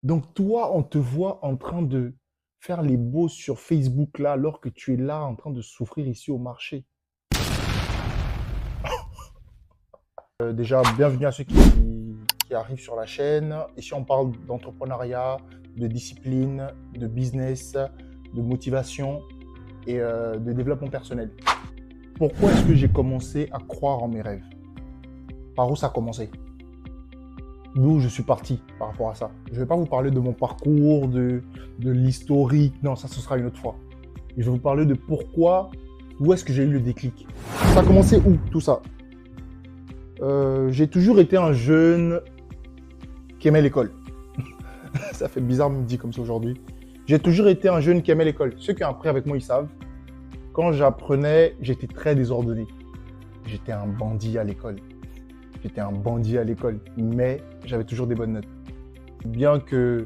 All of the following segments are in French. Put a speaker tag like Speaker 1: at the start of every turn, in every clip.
Speaker 1: Donc toi, on te voit en train de faire les beaux sur Facebook là, alors que tu es là en train de souffrir ici au marché. Déjà, bienvenue à ceux qui arrivent sur la chaîne. Ici, on parle d'entrepreneuriat, de discipline, de business, de motivation et de développement personnel. Pourquoi est-ce que j'ai commencé à croire en mes rêves? Par où ça a commencé? D'où je suis parti par rapport à ça. Je ne vais pas vous parler de mon parcours, de l'historique. Non, ça, ce sera une autre fois. Je vais vous parler de pourquoi, où est-ce que j'ai eu le déclic. Ça a commencé où, tout ça? J'ai toujours été un jeune qui aimait l'école. Ça fait bizarre de me dire comme ça aujourd'hui. J'ai toujours été un jeune qui aimait l'école. Ceux qui ont appris avec moi, ils savent. Quand j'apprenais, j'étais très désordonné. J'étais un bandit à l'école. J'étais un bandit à l'école, mais j'avais toujours des bonnes notes. Bien que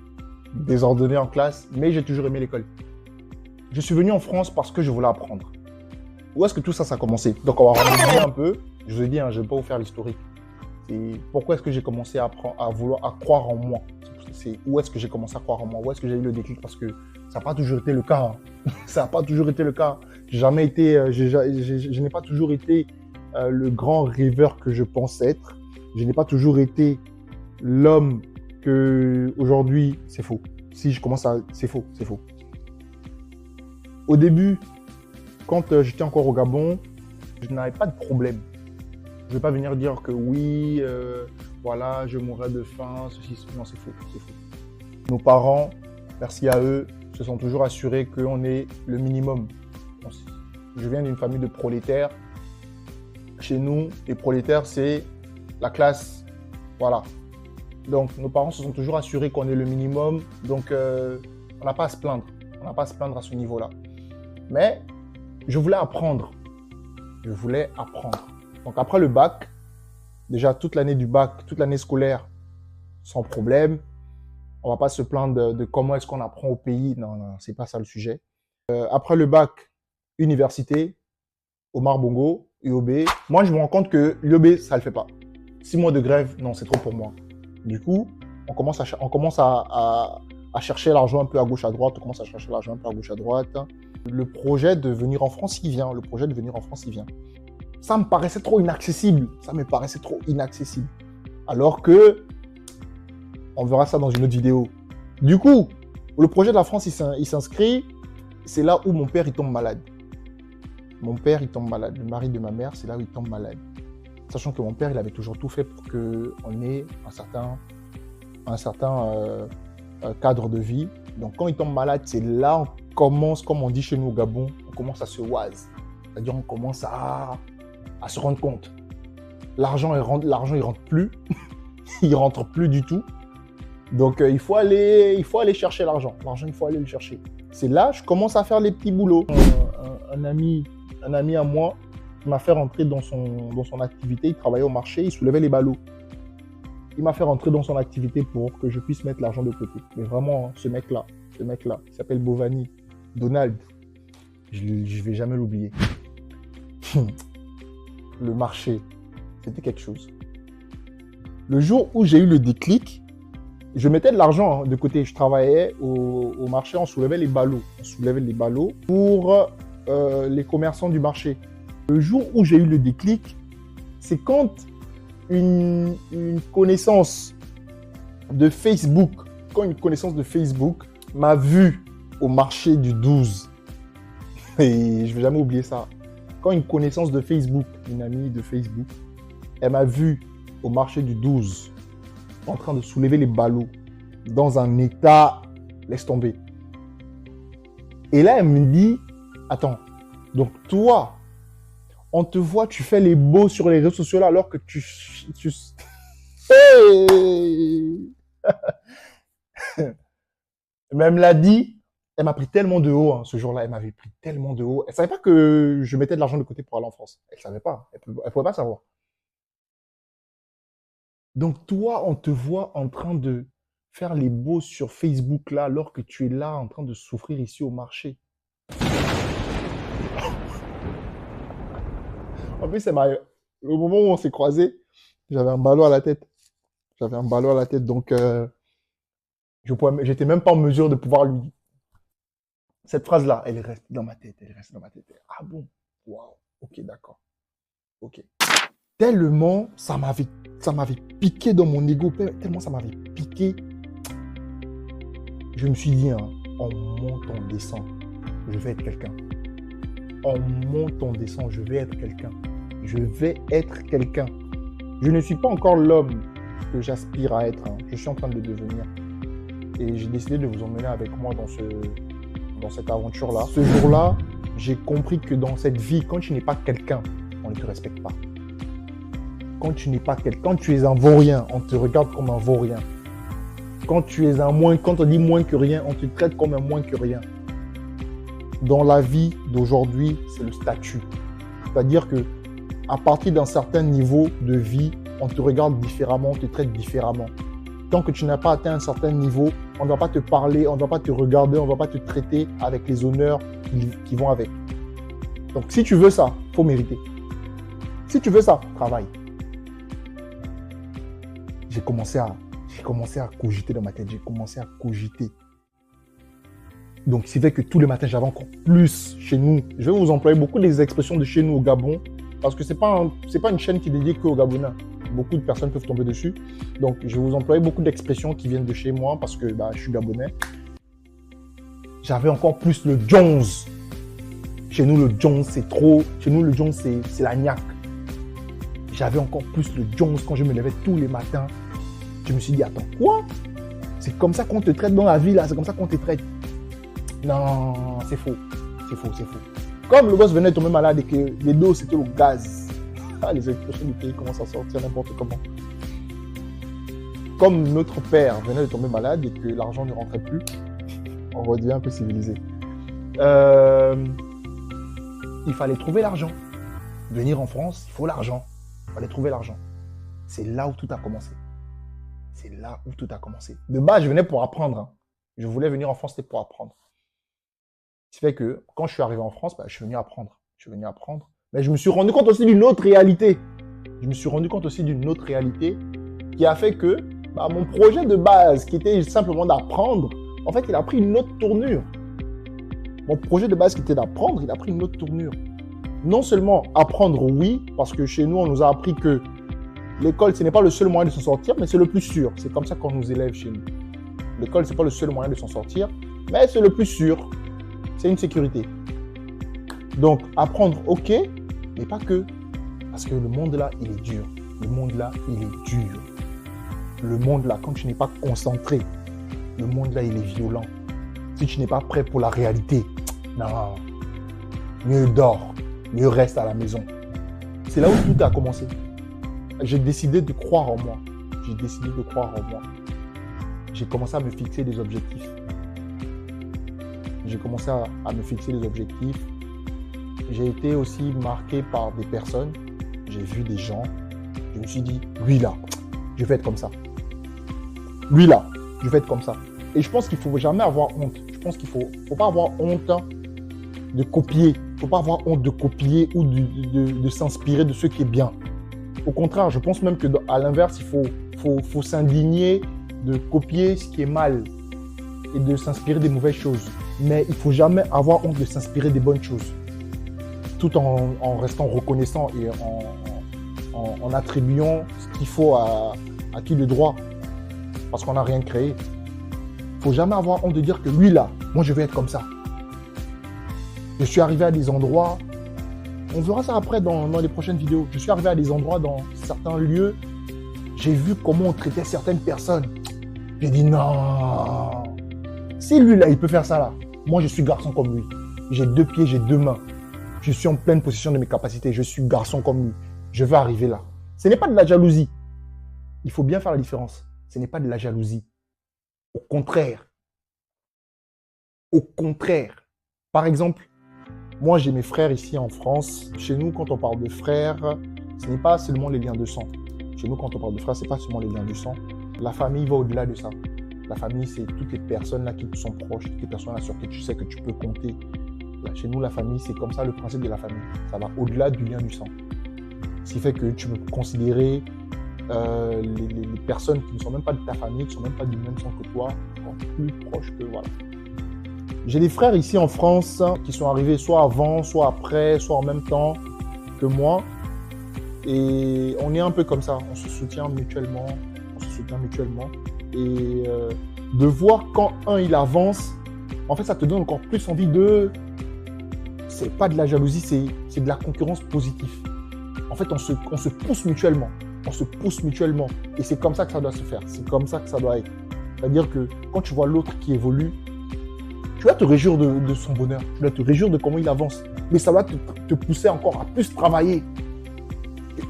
Speaker 1: désordonné en classe, mais j'ai toujours aimé l'école. Je suis venu en France parce que je voulais apprendre. Où est-ce que tout ça, ça a commencé? Donc, on va revenir un peu. Je vous ai dit, hein, je ne vais pas vous faire l'historique. Pourquoi est-ce que j'ai commencé à croire en moi? C'est où est-ce que j'ai commencé à croire en moi? Où est-ce que j'ai eu le déclic? Parce que ça n'a pas toujours été le cas. Hein. Ça n'a pas toujours été le cas. Jamais été, je n'ai pas toujours été le grand rêveur que je pense être. Je n'ai pas toujours été l'homme que aujourd'hui, c'est faux. Si je commence à... C'est faux, c'est faux. Au début, quand j'étais encore au Gabon, je n'avais pas de problème. Je ne vais pas venir dire que oui, voilà, je mourrais de faim, ceci, non, c'est faux, c'est faux. Nos parents, merci à eux, se sont toujours assurés qu'on ait le minimum. Je viens d'une famille de prolétaires. Chez nous, les prolétaires, c'est la classe, voilà. Donc, nos parents se sont toujours assurés qu'on ait le minimum, donc on n'a pas à se plaindre. On n'a pas à se plaindre à ce niveau-là. Mais je voulais apprendre. Je voulais apprendre. Donc après le bac, déjà toute l'année du bac, toute l'année scolaire, sans problème. On ne va pas se plaindre de comment est-ce qu'on apprend au pays. Non, non, c'est pas ça le sujet. Après le bac, université, Omar Bongo, UOB. Moi, je me rends compte que l'UOB, ça ne le fait pas. 6 mois de grève, non, c'est trop pour moi. Du coup, on commence à chercher l'argent un peu à gauche, à droite. On commence à chercher l'argent un peu à gauche, à droite. Le projet de venir en France, il vient. Le projet de venir en France, il vient. Ça me paraissait trop inaccessible. Ça me paraissait trop inaccessible. Alors que, on verra ça dans une autre vidéo. Du coup, le projet de la France, il s'inscrit. C'est là où mon père, il tombe malade. Mon père, il tombe malade. Le mari de ma mère, c'est là où il tombe malade. Sachant que mon père, il avait toujours tout fait pour qu'on ait un certain cadre de vie. Donc, quand il tombe malade, c'est là on commence, comme on dit chez nous au Gabon, on commence à se oise. C'est-à-dire, on commence à se rendre compte. L'argent, il rentre plus. Il rentre plus du tout. Donc, il faut aller chercher l'argent. L'argent, il faut aller le chercher. C'est là, je commence à faire les petits boulots. Un ami à moi m'a fait rentrer dans son activité. Il travaillait au marché, il soulevait les ballots. Il m'a fait rentrer dans son activité pour que je puisse mettre l'argent de côté. Mais vraiment, ce mec-là, il s'appelle Bovani, Donald. Je ne vais jamais l'oublier. Le marché, c'était quelque chose. Le jour où j'ai eu le déclic, je mettais de l'argent de côté. Je travaillais au marché, on soulevait les ballots. On soulevait les ballots pour les commerçants du marché. Le jour où j'ai eu le déclic, c'est quand une connaissance de Facebook, m'a vu au marché du 12. Et je ne vais jamais oublier ça. Quand une connaissance de Facebook, une amie de Facebook, elle m'a vu au marché du 12 en train de soulever les ballots dans un état, laisse tomber. Et là, elle me dit, attends, donc toi, on te voit, tu fais les beaux sur les réseaux sociaux là, alors que tu... Hey. Même l'a dit, elle m'a pris tellement de haut hein, ce jour-là, elle m'avait pris tellement de haut. Elle ne savait pas que je mettais de l'argent de côté pour aller en France. Elle ne savait pas, elle ne pouvait pas savoir. Donc toi, on te voit en train de faire les beaux sur Facebook là, alors que tu es là en train de souffrir ici au marché. En plus, au moment où on s'est croisés, j'avais un ballot à la tête. Donc J'étais même pas en mesure de pouvoir lui... Cette phrase-là, elle est restée dans ma tête. Elle est restée dans ma tête. Ah bon? Waouh. Ok, d'accord. Ok. Tellement, ça m'avait piqué dans mon ego. Tellement ça m'avait piqué. Je me suis dit, hein, on monte, on descend. Je vais être quelqu'un. On monte, on descend. Je vais être quelqu'un. Je vais être quelqu'un. Je ne suis pas encore l'homme que j'aspire à être. Hein. Je suis en train de le devenir. Et j'ai décidé de vous emmener avec moi dans cette aventure-là. Ce jour-là, j'ai compris que dans cette vie, quand tu n'es pas quelqu'un, on ne te respecte pas. Quand tu n'es pas quelqu'un, quand tu es un vaurien, on te regarde comme un vaurien. Quand tu es un moins, quand on dit moins que rien, on te traite comme un moins que rien. Dans la vie d'aujourd'hui, c'est le statut. C'est-à-dire que à partir d'un certain niveau de vie, on te regarde différemment, on te traite différemment. Tant que tu n'as pas atteint un certain niveau, on ne va pas te parler, on ne va pas te regarder, on ne va pas te traiter avec les honneurs qui vont avec. Donc, si tu veux ça, il faut mériter. Si tu veux ça, travaille. J'ai commencé à cogiter dans ma tête. J'ai commencé à cogiter. Donc, c'est vrai que tous les matins, j'avais encore plus chez nous. Je vais vous employer beaucoup des expressions de chez nous au Gabon, parce que ce n'est pas une chaîne qui est dédiée qu'aux Gabonais. Beaucoup de personnes peuvent tomber dessus. Donc, je vais vous employer beaucoup d'expressions qui viennent de chez moi, parce que je suis Gabonais. J'avais encore plus le Jones. Chez nous, le Jones, c'est trop. Chez nous, le Jones, c'est la niaque. J'avais encore plus le Jones quand je me levais tous les matins. Je me suis dit, attends, quoi? C'est comme ça qu'on te traite dans la vie, là? C'est comme ça qu'on te traite? Non, c'est faux. C'est faux, c'est faux. Comme le boss venait de tomber malade et que les dos, c'était au gaz. Ah, les expressions du pays commencent à sortir n'importe comment. Comme notre père venait de tomber malade et que l'argent ne rentrait plus, on redevient un peu civilisé. Il fallait trouver l'argent. Venir en France, il faut l'argent. Il fallait trouver l'argent. C'est là où tout a commencé. C'est là où tout a commencé. De base, je venais pour apprendre. Hein. Je voulais venir en France, c'était pour apprendre. Ce qui fait que quand je suis arrivé en France, je suis venu apprendre. Je suis venu apprendre. Mais je me suis rendu compte aussi d'une autre réalité. Je me suis rendu compte aussi d'une autre réalité qui a fait que mon projet de base, qui était simplement d'apprendre, en fait, il a pris une autre tournure. Mon projet de base qui était d'apprendre, il a pris une autre tournure. Non seulement apprendre, oui, parce que chez nous, on nous a appris que l'école, ce n'est pas le seul moyen de s'en sortir, mais c'est le plus sûr. C'est comme ça qu'on nous élève chez nous. L'école, ce n'est pas le seul moyen de s'en sortir, mais c'est le plus sûr. C'est une sécurité. Donc, apprendre, ok, mais pas que. Parce que le monde là, il est dur. Le monde là, il est dur. Le monde là, quand tu n'es pas concentré, le monde là, il est violent. Si tu n'es pas prêt pour la réalité, non, mieux dors, mieux reste à la maison. C'est là où tout a commencé. J'ai décidé de croire en moi. J'ai décidé de croire en moi. J'ai commencé à me fixer des objectifs. J'ai commencé à me fixer des objectifs. J'ai été aussi marqué par des personnes. J'ai vu des gens. Je me suis dit, lui là, je vais être comme ça. Lui là, je vais être comme ça. Et je pense qu'il ne faut jamais avoir honte. Je pense qu'il ne faut pas avoir honte de copier. Il ne faut pas avoir honte de copier ou de s'inspirer de ce qui est bien. Au contraire, je pense même qu'à l'inverse, il faut s'indigner de copier ce qui est mal et de s'inspirer des mauvaises choses. Mais il ne faut jamais avoir honte de s'inspirer des bonnes choses, tout en restant reconnaissant et en attribuant ce qu'il faut à qui de droit, parce qu'on n'a rien créé. Il ne faut jamais avoir honte de dire que lui là, moi je vais être comme ça. Je suis arrivé à des endroits, on verra ça après dans les prochaines vidéos, je suis arrivé à des endroits dans certains lieux, j'ai vu comment on traitait certaines personnes. J'ai dit non, si lui là il peut faire ça là, moi je suis garçon comme lui. J'ai 2 pieds, j'ai 2 mains. Je suis en pleine possession de mes capacités. Je suis garçon comme lui. Je veux arriver là. Ce n'est pas de la jalousie. Il faut bien faire la différence. Ce n'est pas de la jalousie. Au contraire. Au contraire. Par exemple, moi j'ai mes frères ici en France. Chez nous, quand on parle de frères, ce n'est pas seulement les liens de sang. Chez nous, quand on parle de frères, ce n'est pas seulement les liens de sang. La famille va au-delà de ça. La famille, c'est toutes les personnes là qui te sont proches, toutes les personnes là sur qui tu sais que tu peux compter. Là, chez nous, la famille, c'est comme ça le principe de la famille. Ça va au-delà du lien du sang. Ce qui fait que tu peux considérer les personnes qui ne sont même pas de ta famille, qui ne sont même pas du même sang que toi, encore plus proche que voilà. J'ai des frères ici en France qui sont arrivés soit avant, soit après, soit en même temps que moi. Et on est un peu comme ça, on se soutient mutuellement. Et de voir quand un il avance, en fait ça te donne encore plus envie de... C'est pas de la jalousie, c'est de la concurrence positive. En fait on se pousse mutuellement. Et c'est comme ça que ça doit se faire, c'est comme ça que ça doit être. C'est-à-dire que quand tu vois l'autre qui évolue, tu vas te réjouir de son bonheur, tu vas te réjouir de comment il avance. Mais ça va te pousser encore à plus travailler. Et,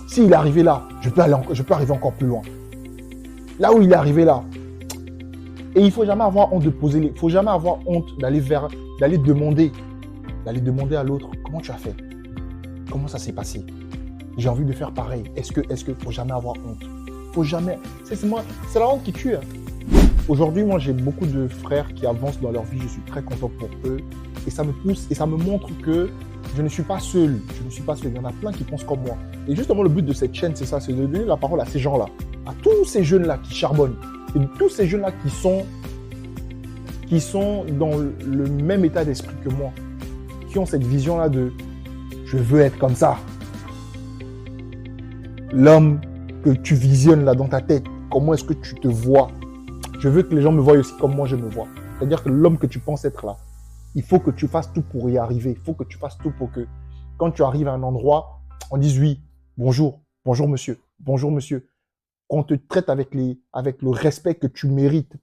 Speaker 1: s'il est arrivé là, je peux arriver encore plus loin. Là où il est arrivé là. Et il ne faut jamais avoir honte de poser il ne faut jamais avoir honte d'aller demander à l'autre comment tu as fait, comment ça s'est passé. J'ai envie de faire pareil. Est-ce que faut jamais avoir honte? Faut jamais. C'est la honte qui tue. Aujourd'hui, moi, j'ai beaucoup de frères qui avancent dans leur vie. Je suis très content pour eux. Et ça me pousse et ça me montre que je ne suis pas seul. Il y en a plein qui pensent comme moi. Et justement, le but de cette chaîne, c'est ça, c'est de donner la parole à ces gens-là, à tous ces jeunes-là qui charbonnent, et tous ces jeunes-là qui sont dans le même état d'esprit que moi, qui ont cette vision-là de « je veux être comme ça ». L'homme que tu visionnes là dans ta tête, comment est-ce que tu te vois? Je veux que les gens me voient aussi comme moi je me vois. C'est-à-dire que l'homme que tu penses être là, il faut que tu fasses tout pour y arriver. Il faut que tu fasses tout pour que quand tu arrives à un endroit, on dise oui, bonjour monsieur, qu'on te traite avec le respect que tu mérites.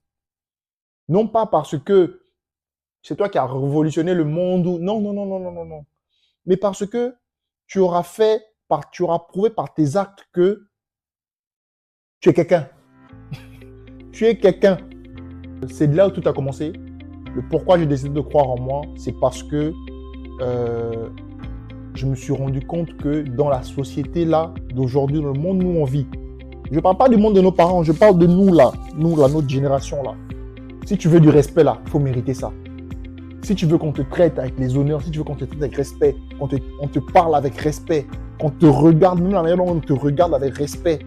Speaker 1: Non pas parce que c'est toi qui as révolutionné le monde ou non. Mais parce que tu auras prouvé par tes actes que tu es quelqu'un. Tu es quelqu'un. C'est de là où tout a commencé. Le pourquoi j'ai décidé de croire en moi, c'est parce que je me suis rendu compte que dans la société là, d'aujourd'hui, dans le monde où on vit, je ne parle pas du monde de nos parents, je parle de nous là, notre génération là. Si tu veux du respect là, il faut mériter ça. Si tu veux qu'on te traite avec les honneurs, si tu veux qu'on te traite avec respect, on te parle avec respect, qu'on te regarde, même la manière dont on te regarde avec respect,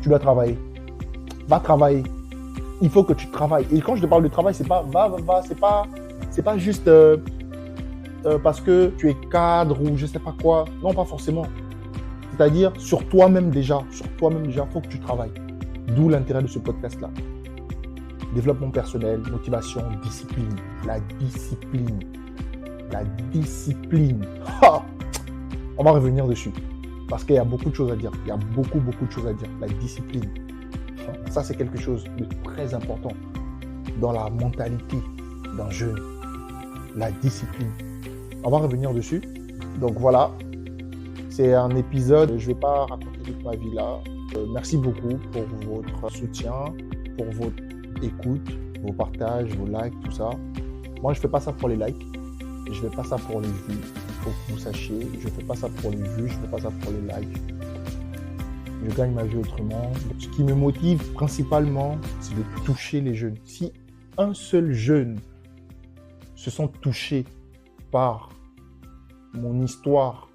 Speaker 1: tu dois travailler. Va travailler. Il faut que tu travailles. Et quand je te parle de travail, c'est pas juste parce que tu es cadre ou je sais pas quoi. Non, pas forcément. C'est-à-dire sur toi-même déjà. Il faut que tu travailles. D'où l'intérêt de ce podcast-là. Développement personnel, motivation, discipline. La discipline. On va revenir dessus. Parce qu'il y a beaucoup de choses à dire. La discipline. Ça, c'est quelque chose de très important dans la mentalité d'un jeune. La discipline. On va revenir dessus. Donc voilà. C'est un épisode. Je ne vais pas raconter toute ma vie là. Merci beaucoup pour votre soutien, pour votre écoute, vos partages, vos likes, tout ça. Moi, je ne fais pas ça pour les likes. Je ne fais pas ça pour les vues. Il faut que vous sachiez. Je ne fais pas ça pour les vues. Je ne fais pas ça pour les likes. Je gagne ma vie autrement. Ce qui me motive principalement, c'est de toucher les jeunes. Si un seul jeune se sent touché par mon histoire,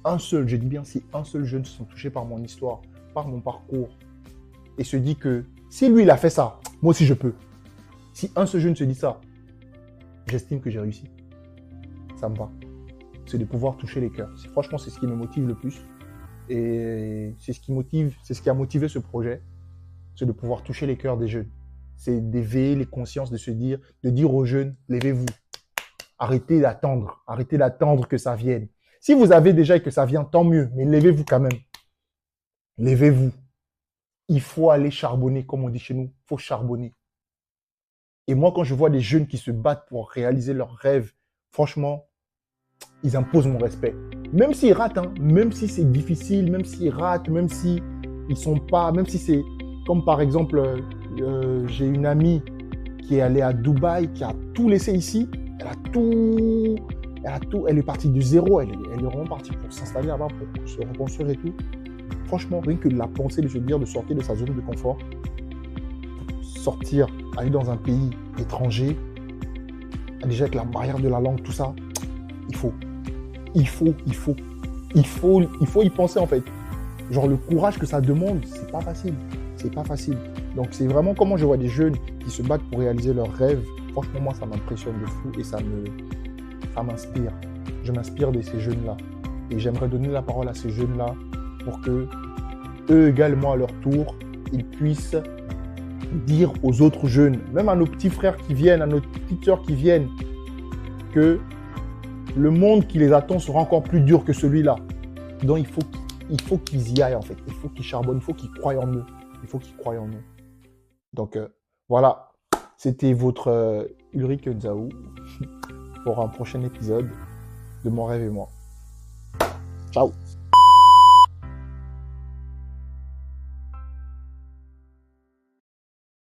Speaker 1: je dis bien si un seul jeune se sent touché par mon histoire, par mon parcours, et se dit que si lui il a fait ça, moi aussi je peux. Si un seul jeune se dit ça, j'estime que j'ai réussi. Ça me va. C'est de pouvoir toucher les cœurs. Franchement, c'est ce qui me motive le plus. Et c'est ce qui a motivé ce projet, c'est de pouvoir toucher les cœurs des jeunes. C'est d'éveiller les consciences, de dire aux jeunes, levez-vous. Arrêtez d'attendre que ça vienne. Si vous avez déjà et que ça vient, tant mieux, mais levez-vous quand même. Levez-vous. Il faut aller charbonner, comme on dit chez nous, il faut charbonner. Et moi, quand je vois des jeunes qui se battent pour réaliser leurs rêves, franchement, ils imposent mon respect. Même s'ils ratent, même si c'est difficile, même s'ils ratent, même si ils sont pas, même si c'est comme par exemple, j'ai une amie qui est allée à Dubaï, qui a tout laissé ici. Elle est partie de zéro. Elle est vraiment partie pour s'installer là-bas, pour se reconstruire et tout. Franchement, rien que la pensée de se dire de sortir de sa zone de confort, aller dans un pays étranger, déjà avec la barrière de la langue, tout ça, il faut y penser en fait. Genre le courage que ça demande, c'est pas facile. Donc, c'est vraiment comment je vois des jeunes qui se battent pour réaliser leurs rêves. Franchement, moi, ça m'impressionne de fou et ça m'inspire. Je m'inspire de ces jeunes-là. Et j'aimerais donner la parole à ces jeunes-là pour que eux également, à leur tour, ils puissent dire aux autres jeunes, même à nos petits frères qui viennent, à nos petites sœurs qui viennent, que le monde qui les attend sera encore plus dur que celui-là. Donc, il faut qu'ils y aillent, en fait. Il faut qu'ils charbonnent, il faut qu'ils croient en eux. Il faut qu'ils croient en eux. Donc, voilà. C'était votre Ulrich Nzaou pour un prochain épisode de Mon rêve et moi. Ciao.